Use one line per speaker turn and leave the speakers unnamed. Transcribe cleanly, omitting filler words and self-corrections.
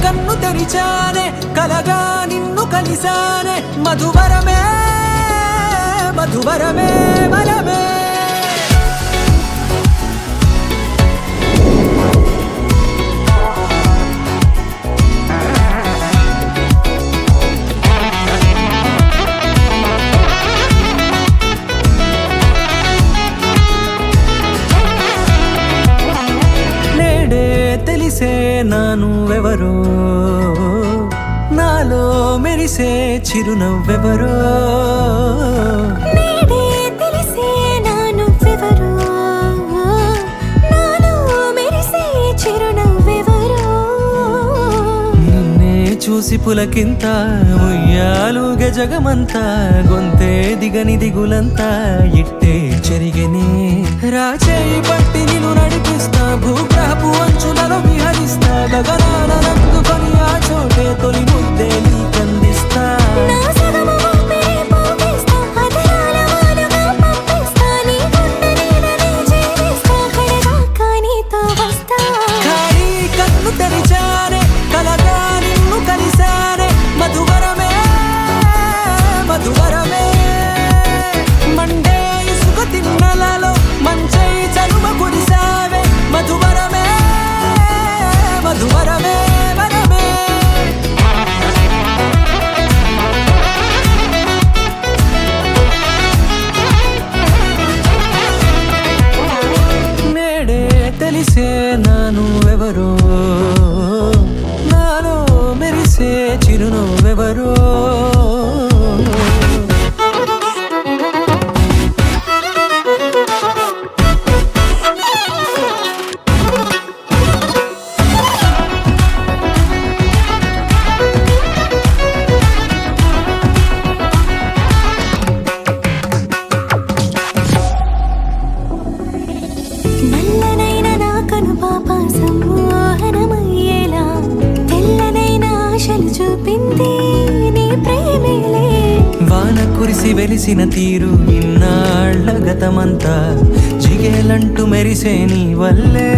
కన్ను తెరిచానే కలగా నిన్ను కలిసానే మధువరమే మధువరమే వరమే తెలిసే నానువెవరో నాలో మెరిసే చిరునవ్వెవరో
నేడే తెలిసే నానువెవరో నాలో మెరిసే చిరునవ్వెవరో
నిన్నే చూసి పులకింత ఉయ్యాలుగే జగమంతా గొంతే దిగని దిగులంతా ఇట్టే చెరిగనే రాచేయి పట్టి నిన్ను నడిపిస్తా భూగ్రహపు అంచులలో విహరిస్తా గగనాన నందుకొని ఆ చోటే తొలి ముద్దే నీకందిస్తా
నా సగము ఊపిరి పోగిస్తా అదరాల వానగా పంపిస్తా నీ గుండె నీడనే జీవిస్తా కడదాకా నీతో వస్తా
ఖాళీ కన్ను తెరిచానే కలగా నిన్ను కలిసానే మధువరమే మధువరమే మండే ఇసుక తిన్నలలో మంచై చలువ కురిసావే మధువరమే మధువరమే వరమే నేడే తెలిసే నానువెవరో నాలో మెరిసే చిరునవ్వెవరో
నల్లనైన నా కను పాప సమ్మోహనమయ్యేలా తెల్లనైన ఆశలు చూపింది నీ ప్రేమేలే
వాన కురిసి వెలిసిన తీరు ఇన్నాళ్ల గతమంతా జిగేలంటూ మెరిసే నీ వల్లే